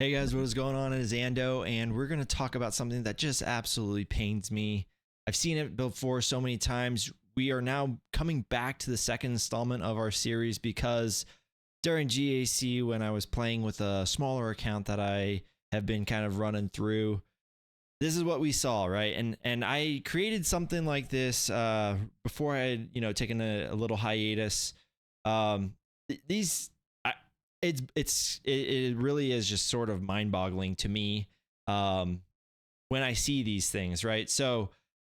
Hey guys, what is going on? It is Ando, and we're going to talk about something that just absolutely pains me. I've seen it before so many times. We are now coming back to the second installment of our series because during GAC, when I was playing with a smaller account that I have been kind of running through, this is what we saw, right? And I created something like this before I had taken a little hiatus. These it really is just sort of mind-boggling to me when I see these things, right? So,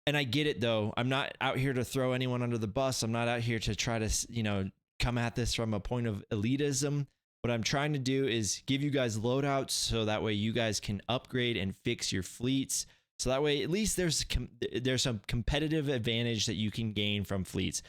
and I get it though. I'm not out here to throw anyone under the bus. I'm not out here to try to come at this from a point of elitism. What I'm trying to do is give you guys loadouts so that way you guys can upgrade and fix your fleets. So that way at least there's some competitive advantage that you can gain from fleets.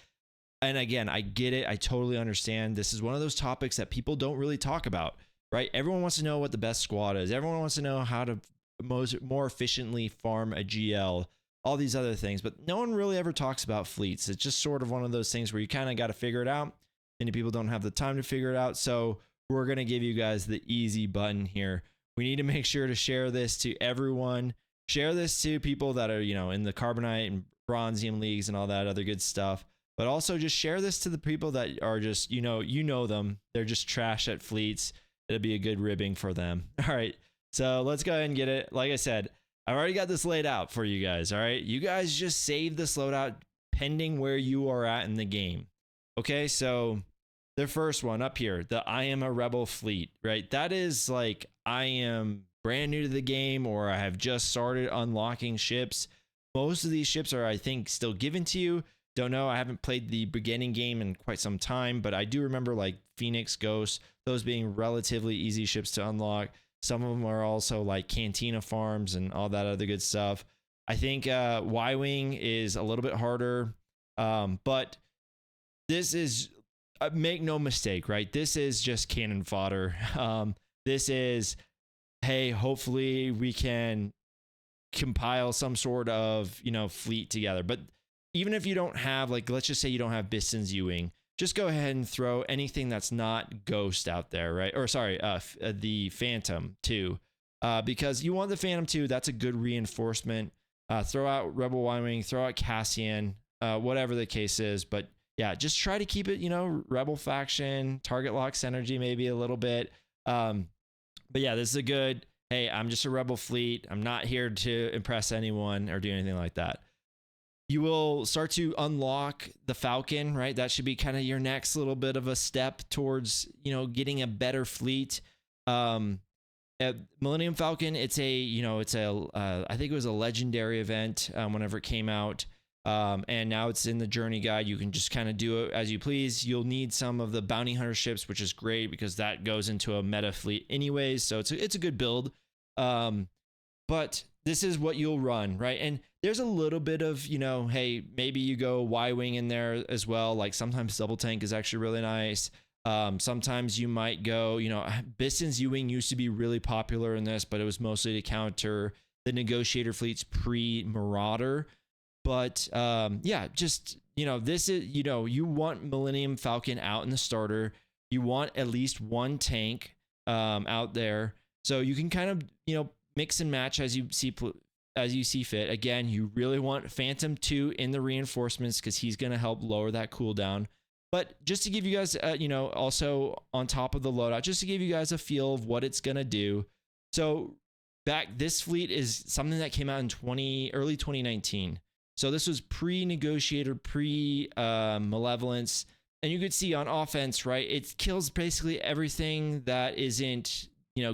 And again, I get it. I totally understand. This is one of those topics that people don't really talk about, right? Everyone wants to know what the best squad is. Everyone wants to know how to more efficiently farm a GL, all these other things, but no one really ever talks about fleets. It's just sort of one of those things where you kind of got to figure it out. Many people don't have the time to figure it out. So we're going to give you guys the easy button here. We need to make sure to share this to everyone. Share this to people that are, in the Carbonite and Bronzium leagues and all that other good stuff. But also just share this to the people that are just, you know them. They're just trash at fleets. It'll be a good ribbing for them. All right. So let's go ahead and get it. Like I said, I've already got this laid out for you guys. All right. You guys just save this loadout pending where you are at in the game. Okay. So the first one up here, the I am a rebel fleet, right? That is like, I am brand new to the game or I have just started unlocking ships. Most of these ships are, I think, still given to you. Don't know. I haven't played the beginning game in quite some time, but I do remember like Phoenix, Ghost, those being relatively easy ships to unlock. Some of them are also like Cantina farms and all that other good stuff. I think Y-Wing is a little bit harder, but this is, make no mistake, right? This is just cannon fodder. This is, hey, hopefully we can compile some sort of, fleet together. But even if you don't have, like, let's just say you don't have Biston's U-Wing, just go ahead and throw anything that's not Ghost out there, right? Or sorry, the Phantom too, because you want the Phantom too. That's a good reinforcement. Throw out Rebel Y-Wing, throw out Cassian, whatever the case is. But yeah, just try to keep it, Rebel faction, target lock synergy, maybe a little bit. But yeah, this is a good, hey, I'm just a Rebel fleet. I'm not here to impress anyone or do anything like that. You will start to unlock the Falcon, right? That should be kind of your next little bit of a step towards, getting a better fleet. Millennium Falcon, it's a, I think it was a legendary event whenever it came out. And now it's in the journey guide. You can just kind of do it as you please. You'll need some of the bounty hunter ships, which is great because that goes into a meta fleet anyways. So it's a good build. But this is what you'll run, right? And there's a little bit of, hey, maybe you go Y-Wing in there as well. Like sometimes double tank is actually really nice. Sometimes you might go, Biston's U-Wing used to be really popular in this, but it was mostly to counter the negotiator fleets pre-Marauder. But yeah, just, this is, you want Millennium Falcon out in the starter. You want at least one tank out there. So you can kind of, mix and match as you see fit. Again, you really want Phantom 2 in the reinforcements because he's going to help lower that cooldown. But just to give you guys, also on top of the loadout, just to give you guys a feel of what it's going to do. So this fleet is something that came out in early 2019. So this was pre-negotiator, pre-malevolence. And you could see on offense, right? It kills basically everything that isn't,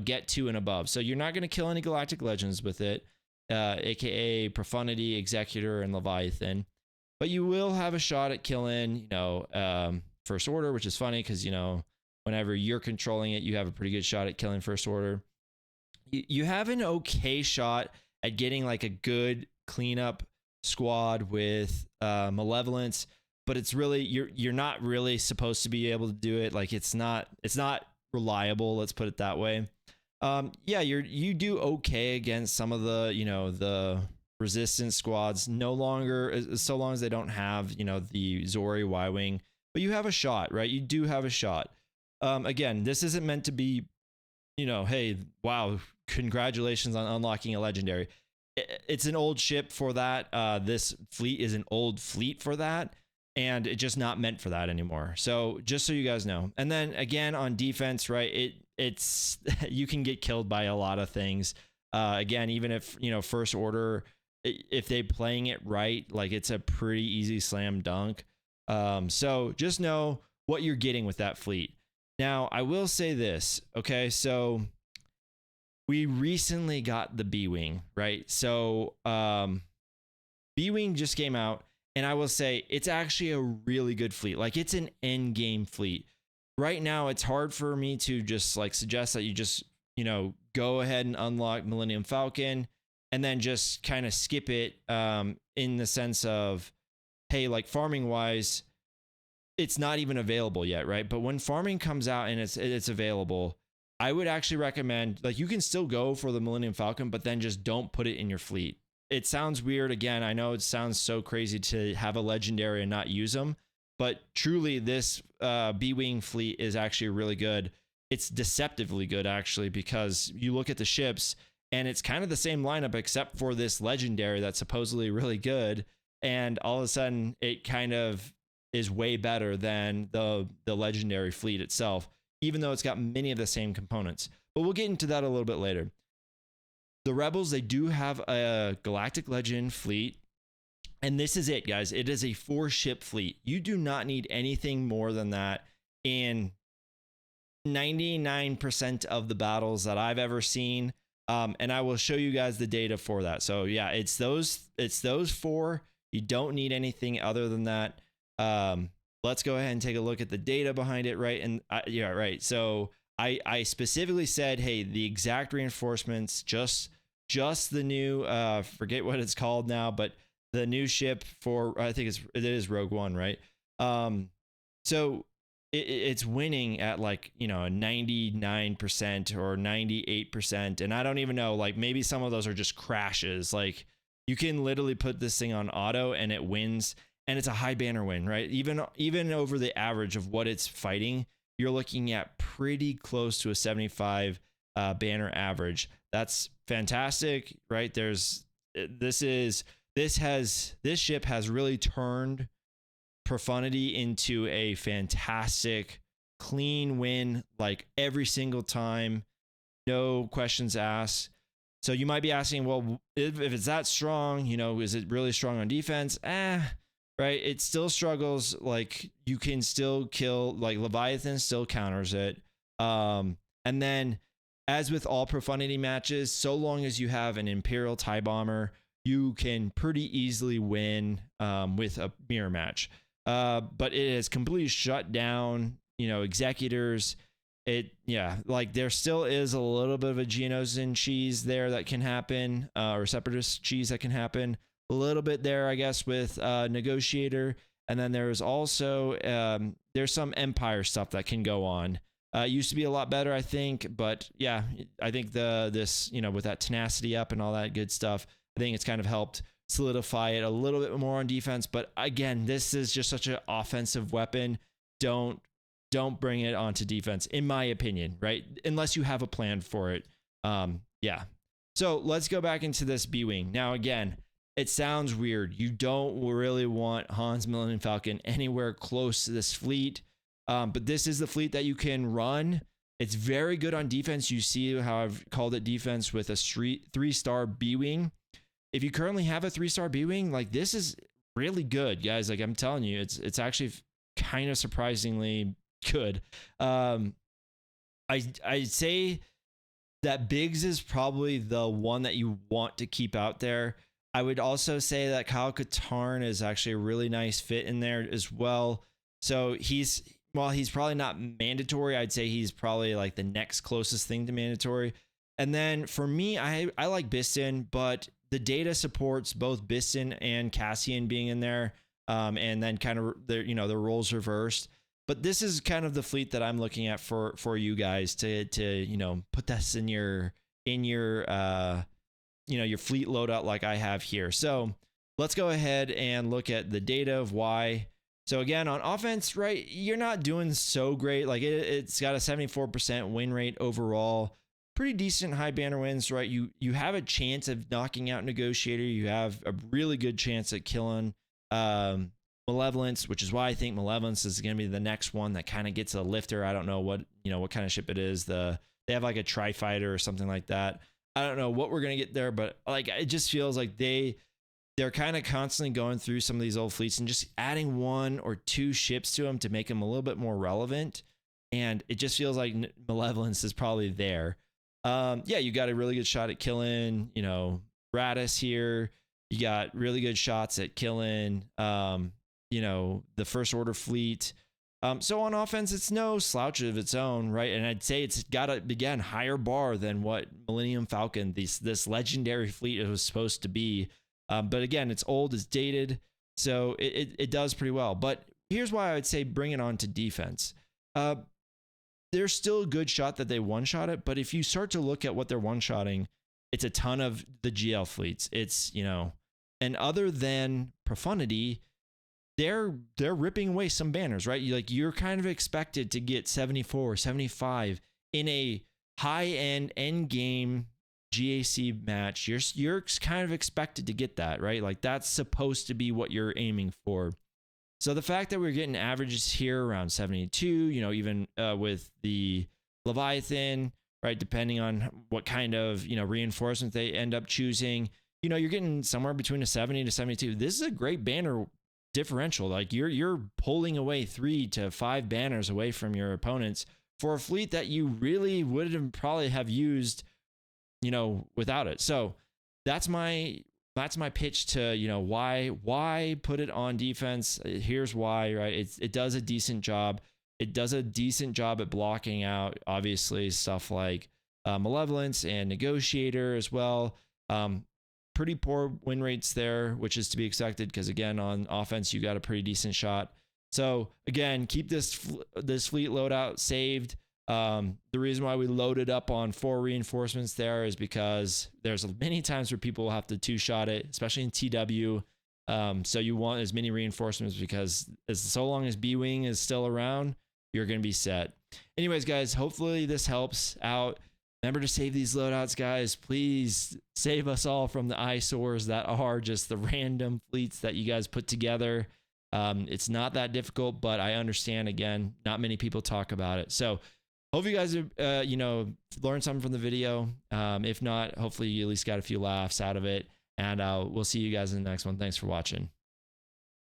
get to and above. So you're not going to kill any Galactic Legends with it, aka Profundity, Executor, and Leviathan. But you will have a shot at killing, First Order, which is funny because, whenever you're controlling it, you have a pretty good shot at killing First Order. You have an okay shot at getting like a good cleanup squad with Malevolence, but it's really, you're not really supposed to be able to do it. Like it's not reliable, let's put it that way. Yeah, you do okay against some of the the resistance squads, no longer, so long as they don't have the Zori Y-Wing, but you have a shot, right? You do have a shot. Again, this isn't meant to be hey, wow, congratulations on unlocking a legendary. It's an old ship for that. This fleet is an old fleet for that, and it's just not meant for that anymore. So just so you guys know. And then again on defense, right? It's you can get killed by a lot of things. Again, even if first order, if they playing it right, like it's a pretty easy slam dunk. So just know what you're getting with that fleet. Now, I will say this, okay? So we recently got the B-Wing, right? So B-Wing just came out, and I will say it's actually a really good fleet. Like, it's an end game fleet. Right now, it's hard for me to just like suggest that you just, go ahead and unlock Millennium Falcon and then just kind of skip it in the sense of, hey, like farming wise, it's not even available yet, right? But when farming comes out and it's available, I would actually recommend, like, you can still go for the Millennium Falcon, but then just don't put it in your fleet. It sounds weird. Again, I know it sounds so crazy to have a legendary and not use them, but truly this B-Wing fleet is actually really good. It's deceptively good, actually, because you look at the ships and it's kind of the same lineup except for this legendary that's supposedly really good. And all of a sudden it kind of is way better than the legendary fleet itself, even though it's got many of the same components. But we'll get into that a little bit later. The Rebels, they do have a Galactic Legend fleet. And this is it, guys. It is a 4-ship fleet. You do not need anything more than that in 99% of the battles that I've ever seen. And I will show you guys the data for that. So yeah, it's those 4. You don't need anything other than that. Let's go ahead and take a look at the data behind it, right? And yeah, right. So I specifically said, hey, the exact reinforcements, just the new, forget what it's called now, but the new ship for, I think it is Rogue One, right? So it's winning at like, a 99% or 98%. And I don't even know, like maybe some of those are just crashes. Like you can literally put this thing on auto and it wins. And it's a high banner win, right? Even over the average of what it's fighting, you're looking at pretty close to a 75 banner average. That's fantastic, right? This ship has really turned Profundity into a fantastic, clean win, like every single time, no questions asked. So you might be asking, well, if it's that strong, is it really strong on defense? Right, it still struggles. Like you can still kill, like Leviathan still counters it. And then as with all Profundity matches, so long as you have an Imperial TIE Bomber, you can pretty easily win with a mirror match. But it has completely shut down, Executors. Like there still is a little bit of a Geonosian cheese there that can happen, or Separatist cheese that can happen. A little bit there, I guess, with Negotiator. And then there's also there's some Empire stuff that can go on. It used to be a lot better, I think, but yeah, I think this with that tenacity up and all that good stuff, I think it's kind of helped solidify it a little bit more on defense. But again, this is just such an offensive weapon. Don't bring it onto defense, in my opinion, right? Unless you have a plan for it. Yeah. So let's go back into this B-Wing. Now, again, it sounds weird. You don't really want Han's Millennium Falcon anywhere close to this fleet. But this is the fleet that you can run. It's very good on defense. You see how I've called it defense with a 3-star B-Wing. If you currently have a 3-star B-Wing, like this is really good, guys. Like I'm telling you, it's actually kind of surprisingly good. I'd say that Biggs is probably the one that you want to keep out there. I would also say that Kyle Katarn is actually a really nice fit in there as well. So he's probably not mandatory, I'd say he's probably like the next closest thing to mandatory. And then for me, I like Biston, but the data supports both Biston and Cassian being in there. And then kind of their roles reversed. But this is kind of the fleet that I'm looking at for you guys to put this in your your fleet loadout like I have here. So let's go ahead and look at the data of why. So again, on offense, right, you're not doing so great. Like it's got a 74% win rate overall. pretty decent high banner wins, right? You have a chance of knocking out Negotiator. You have a really good chance at killing Malevolence, which is why I think Malevolence is going to be the next one that kind of gets a lifter. I don't know what kind of ship it is. They have like a tri-fighter or something like that. I don't know what we're going to get there, but like it just feels like they're kind of constantly going through some of these old fleets and just adding 1 or 2 ships to them to make them a little bit more relevant. And it just feels like Malevolence is probably there. Yeah, you got a really good shot at killing, Radis here. You got really good shots at killing, the First Order fleet. So on offense, it's no slouch of its own, right? And I'd say it's got a, again, higher bar than what Millennium Falcon, this legendary fleet was supposed to be. But again, it's old, it's dated, so it does pretty well. But here's why I would say bring it on to defense. There's still a good shot that they one-shot it, but if you start to look at what they're one-shotting, it's a ton of the GL fleets. It's, and other than Profundity, they're ripping away some banners, right? You're kind of expected to get 74, 75 in a high-end end game GAC match. You're kind of expected to get that, right? Like that's supposed to be what you're aiming for. So the fact that we're getting averages here around 72, even with the Leviathan, right? Depending on what kind of, reinforcement they end up choosing, you're getting somewhere between a 70 to 72. This is a great banner differential. Like you're pulling away 3 to 5 banners away from your opponents for a fleet that you really wouldn't probably have used, without it. So that's my pitch to, why put it on defense. Here's why, right? It does a decent job. It does a decent job at blocking out, obviously, stuff like Malevolence and Negotiator as well. Pretty poor win rates there, which is to be expected because, again, on offense, you got a pretty decent shot. So, again, keep this fleet loadout saved. The reason why we loaded up on 4 reinforcements there is because there's many times where people will have to 2-shot it, especially in TW. So you want as many reinforcements because so long as B-Wing is still around, you're going to be set. Anyways, guys, hopefully this helps out. Remember to save these loadouts, guys. Please save us all from the eyesores that are just the random fleets that you guys put together. It's not that difficult, but I understand, again, not many people talk about it. So hope you guys, learned something from the video. If not, hopefully you at least got a few laughs out of it. And we'll see you guys in the next one. Thanks for watching.